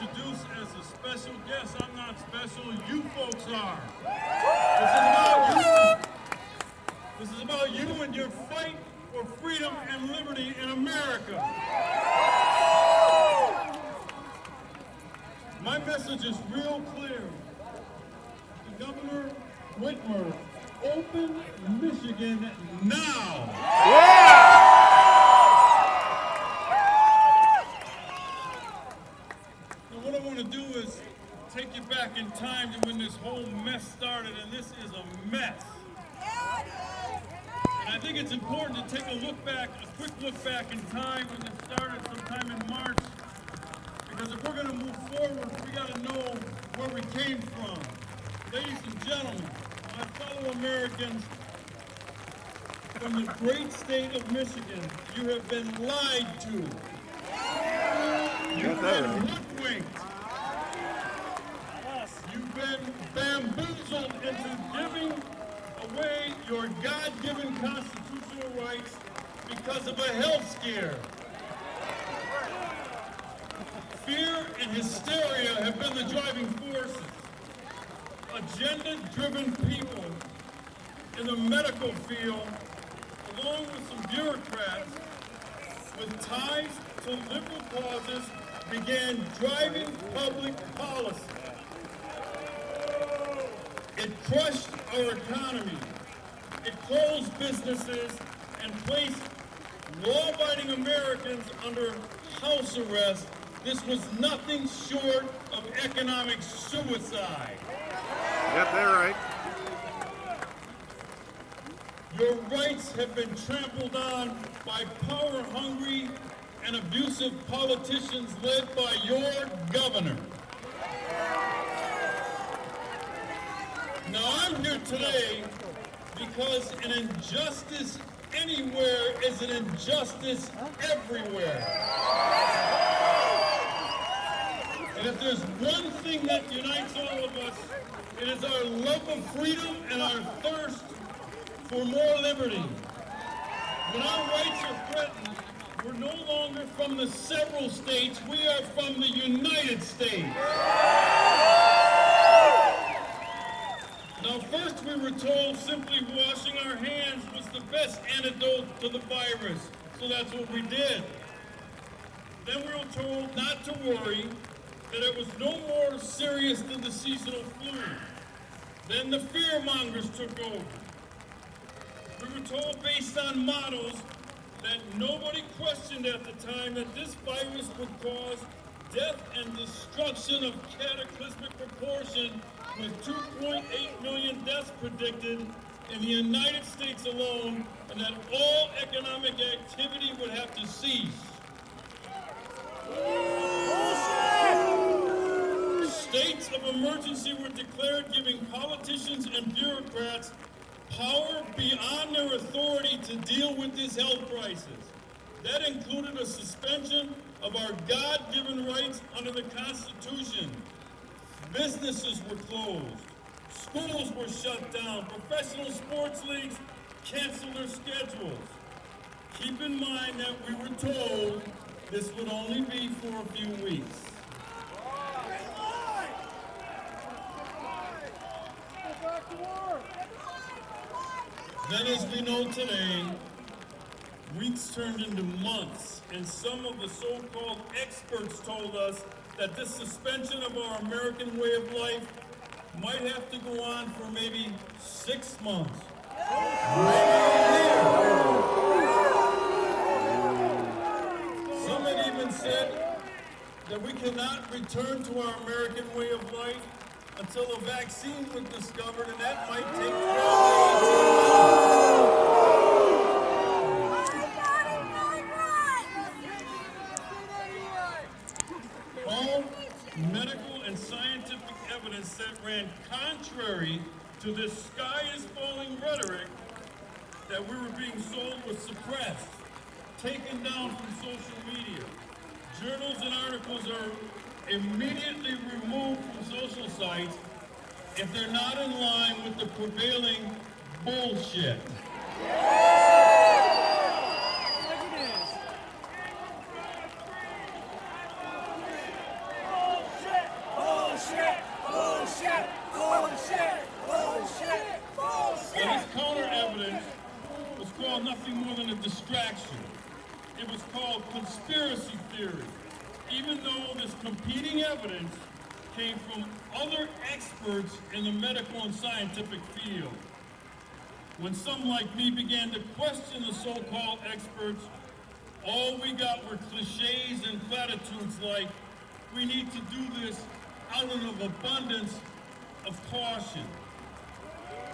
introduce as a special guest. I'm not special, you folks are. This is about you and your fight for freedom and liberty in America. My message is real clear. Governor Whitmer, open Michigan now. Now what I want to do is take you back in time to when this whole mess started, and this is a mess. And I think it's important to take a quick look back in time when it started sometime in March, because if we're going to move forward, we got to know where we came from. Ladies and gentlemen, my fellow Americans, from the great state of Michigan, you have been lied to. You've been hoodwinked. You've been bamboozled into giving away your God-given constitutional rights because of a health scare. Fear and hysteria have been the driving forces. Agenda-driven people in the medical field, along with some bureaucrats with ties to liberal causes, began driving public policy. It crushed our economy. It closed businesses and placed law-abiding Americans under house arrest. This was nothing short of economic suicide. Yep, they're right. Your rights have been trampled on by power-hungry and abusive politicians led by your governor. Now, I'm here today because an injustice anywhere is an injustice everywhere. And if there's one thing that unites all of us, it is our love of freedom and our thirst for more liberty. When our rights are threatened, we're no longer from the several states, we are from the United States. Now, first we were told simply washing our hands was the best antidote to the virus, so that's what we did. Then we were told not to worry, that it was no more serious than the seasonal flu. Then the fear-mongers took over. We were told based on models that nobody questioned at the time that this virus would cause death and destruction of cataclysmic proportion, with 2.8 million deaths predicted in the United States alone, and that all economic activity would have to cease. States of emergency were declared, giving politicians and bureaucrats power beyond their authority to deal with this health crisis. That included a suspension of our God-given rights under the Constitution. Businesses were closed. Schools were shut down. Professional sports leagues canceled their schedules. Keep in mind that we were told this would only be for a few weeks. Then, as we know today, weeks turned into months, and some of the so-called experts told us that this suspension of our American way of life might have to go on for maybe 6 months, maybe a year. Some had even said that we cannot return to our American way of life until a vaccine was discovered, and that might take 12 days. All medical and scientific evidence that ran contrary to this sky-is-falling rhetoric that we were being sold was suppressed, taken down from social media. Journals and articles are immediately removed from social sites if they're not in line with the prevailing bullshit. theory, even though this competing evidence came from other experts in the medical and scientific field. When some like me began to question the so-called experts, all we got were cliches and platitudes like, we need to do this out of an abundance of caution.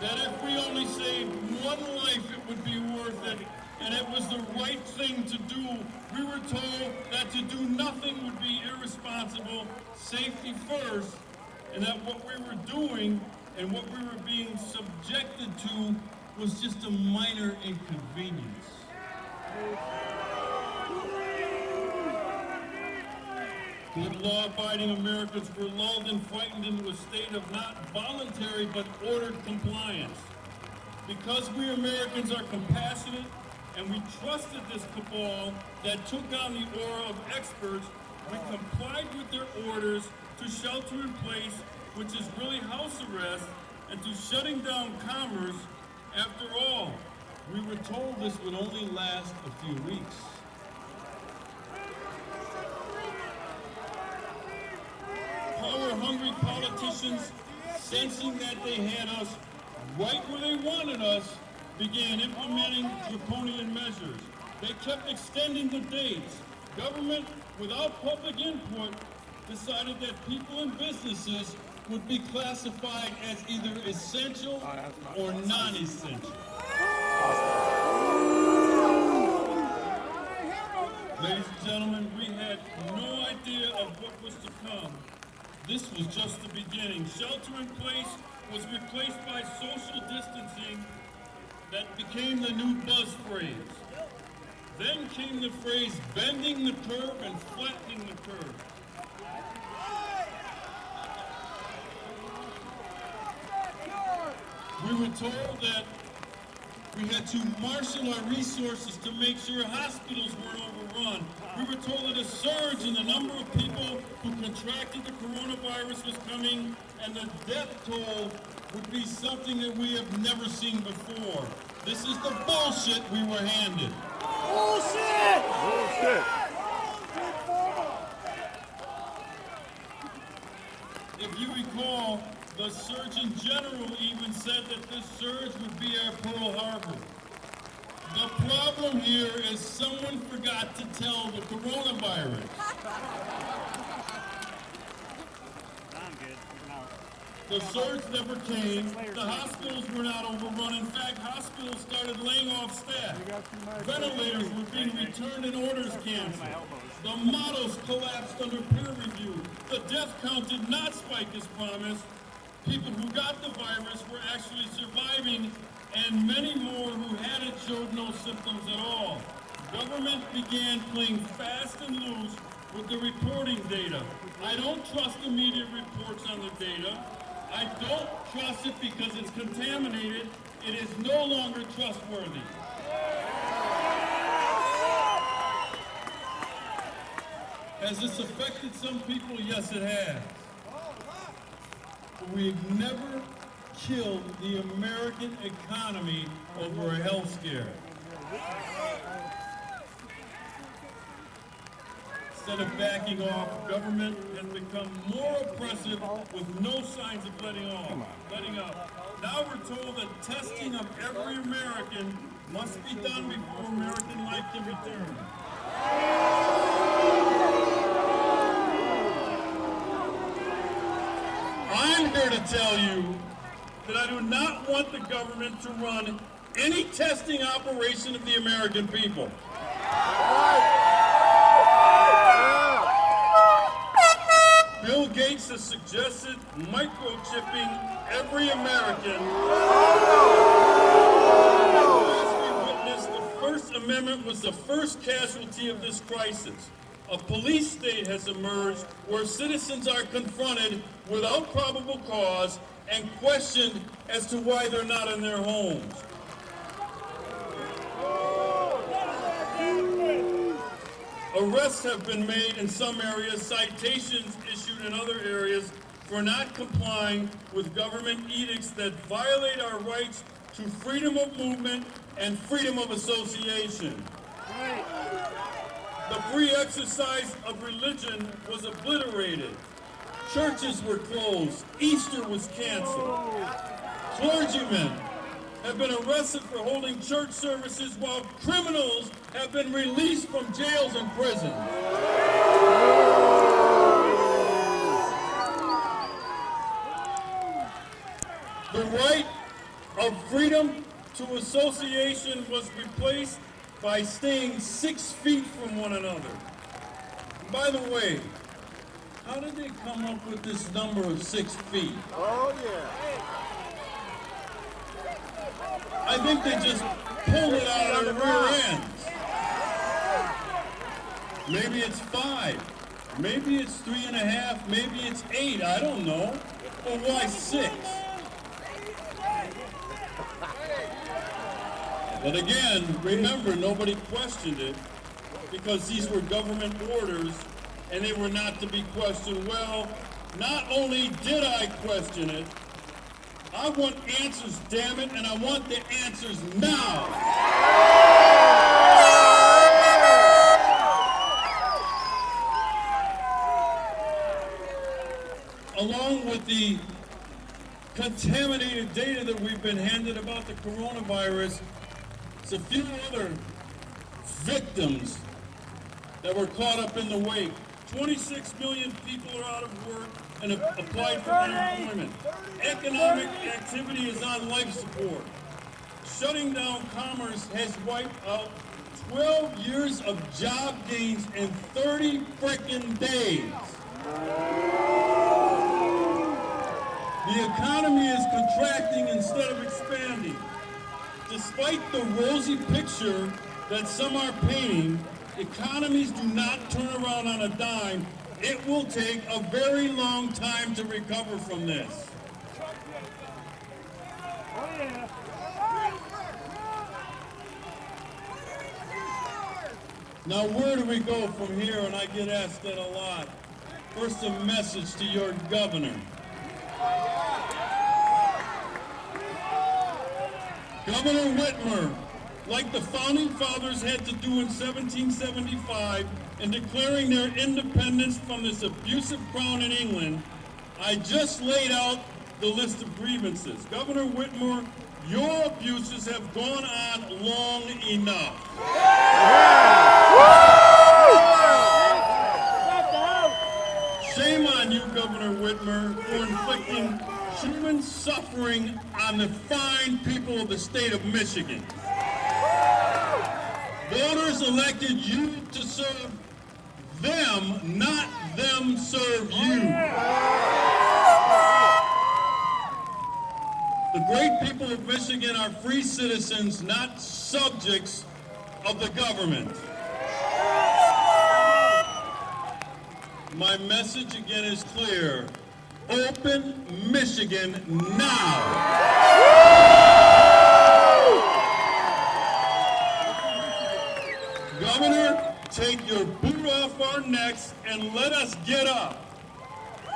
That if we only saved one life, it would be worth it, and it was the right thing to do. We were told that to do nothing would be irresponsible, safety first, and that what we were doing and what we were being subjected to was just a minor inconvenience. Good law-abiding Americans were lulled and frightened into a state of not voluntary but ordered compliance. Because we Americans are compassionate and we trusted this cabal that took on the aura of experts, we complied with their orders to shelter in place, which is really house arrest, and to shutting down commerce. After all, we were told this would only last a few weeks. Power-hungry politicians, sensing that they had us right where they wanted us, began implementing draconian measures. They kept extending the dates. Government, without public input, decided that people and businesses would be classified as either essential or non-essential. Ladies and gentlemen, we had no idea of what was to come. This was just the beginning. Shelter in place was replaced by social distancing that became the new buzz phrase. Then came the phrase bending the curve and flattening the curve. We were told that we had to marshal our resources to make sure hospitals weren't overrun. We were told that a surge in the number of people who contracted the coronavirus was coming, and the death toll would be something that we have never seen before. This is the bullshit we were handed. Bullshit! Bullshit! If you recall, the Surgeon General even said that this surge would be our Pearl Harbor. The problem here is someone forgot to tell the coronavirus. I'm good. The surge never came. The hospitals were not overrun. In fact, hospitals started laying off staff. Ventilators were being returned and orders canceled. The models collapsed under peer review. The death count did not spike as promised. People who got the virus were actually surviving, and many more who had it showed no symptoms at all. Government began playing fast and loose with the reporting data. I don't trust the media reports on the data. I don't trust it because it's contaminated. It is no longer trustworthy. Has this affected some people? Yes, it has. But we've never killed the American economy over a health scare. Instead of backing off, government has become more oppressive with no signs of letting up. Now we're told that testing of every American must be done before American life can return. I'm here to tell you that I do not want the government to run any testing operation of the American people. Bill Gates has suggested microchipping every American. As we witnessed, the First Amendment was the first casualty of this crisis. A police state has emerged where citizens are confronted without probable cause and questioned as to why they're not in their homes. Arrests have been made in some areas, citations issued in other areas for not complying with government edicts that violate our rights to freedom of movement and freedom of association. The free exercise of religion was obliterated. Churches were closed. Easter was canceled. Clergymen have been arrested for holding church services while criminals have been released from jails and prisons. The right of freedom to association was replaced by staying 6 feet from one another. And by the way, how did they come up with this number of 6 feet? Oh, yeah. I think they just pulled it out of their rear ends. Maybe it's 5. Maybe it's 3.5. Maybe it's 8. I don't know. But why 6? But again, remember, nobody questioned it because these were government orders and they were not to be questioned. Well, not only did I question it, I want answers, damn it, and I want the answers now. Along with the contaminated data that we've been handed about the coronavirus, there's a few other victims that were caught up in the wake. 26 million people are out of work and have applied for unemployment. Economic activity is on life support. Shutting down commerce has wiped out 12 years of job gains in 30 frickin' days. The economy is contracting instead of expanding. Despite the rosy picture that some are painting, economies do not turn around on a dime. It will take a very long time to recover from this. Now, where do we go from here? And I get asked that a lot. First, a message to your governor. Governor Whitmer, like the Founding Fathers had to do in 1775 in declaring their independence from this abusive crown in England, I just laid out the list of grievances. Governor Whitmer, your abuses have gone on long enough. Shame on you, Governor Whitmer, for inflicting human suffering on the fine people of the state of Michigan. Voters elected you to serve them, not them serve you. The great people of Michigan are free citizens, not subjects of the government. My message again is clear. Open Michigan now. Governor, take your boot off our necks and let us get up.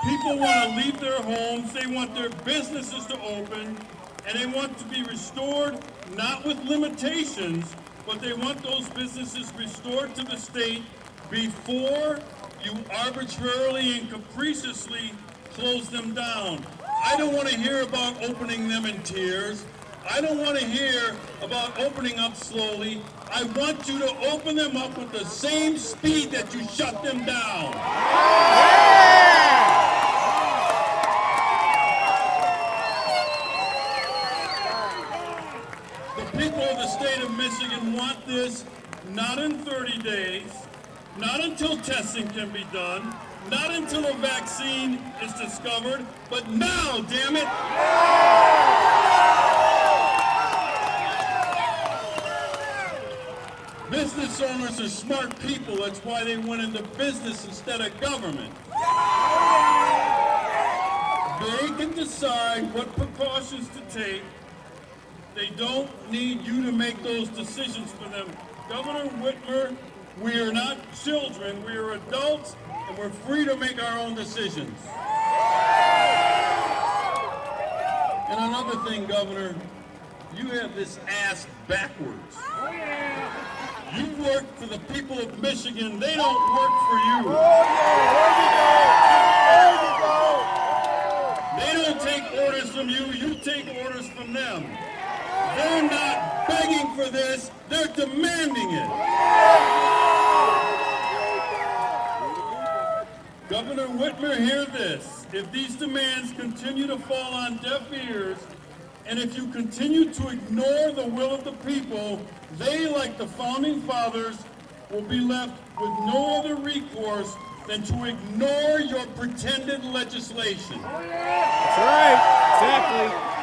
People want to leave their homes, they want their businesses to open, and they want to be restored, not with limitations, but they want those businesses restored to the state before you arbitrarily and capriciously close them down. I don't want to hear about opening them in tears. I don't want to hear about opening up slowly. I want you to open them up with the same speed that you shut them down. The people of the state of Michigan want this not in 30 days, not until testing can be done, not until a vaccine is discovered, but now, damn it! Business owners are smart people. That's why they went into business instead of government. They can decide what precautions to take. They don't need you to make those decisions for them. Governor Whitmer, we are not children, we are adults, and we're free to make our own decisions. And another thing, Governor, you have this ass backwards. You work for the people of Michigan. They don't work for you. They don't take orders from you. You take orders from them. They're not begging for this. They're demanding it. Governor Whitmer, hear this. If these demands continue to fall on deaf ears, and if you continue to ignore the will of the people, they, like the Founding Fathers, will be left with no other recourse than to ignore your pretended legislation. That's right. Exactly.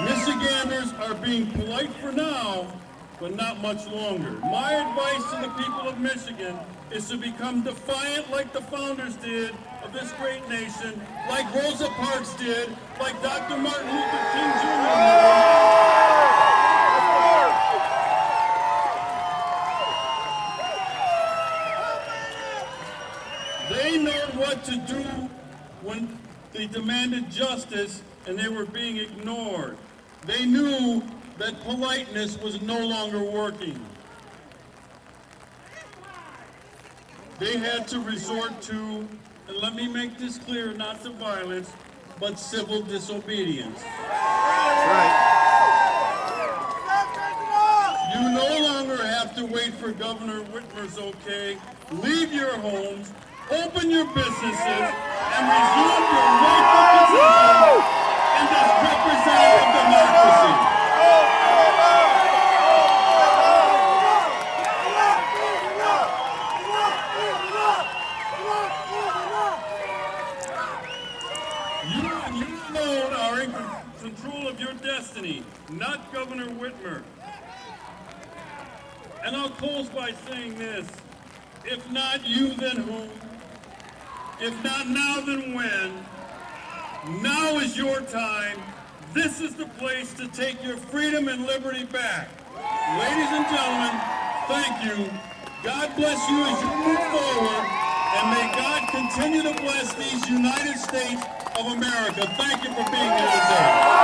Michiganders are being polite for now, but not much longer. My advice to the people of Michigan is to become defiant like the founders did of this great nation, like Rosa Parks did, like Dr. Martin Luther King Jr. did. They know what to do when they demanded justice and they were being ignored. They knew that politeness was no longer working. They had to resort to, and let me make this clear, not to violence, but civil disobedience. That's right. You no longer have to wait for Governor Whitmer's okay. Leave your homes, open your businesses, and resume your rightful position in this representative democracy. You and you alone are in control of your destiny, not Governor Whitmer. And I'll close by saying this. If not you, then who? If not now, then when? Now is your time. This is the place to take your freedom and liberty back. Ladies and gentlemen, thank you. God bless you as you move forward, and may God continue to bless these United States of America. Thank you for being here today.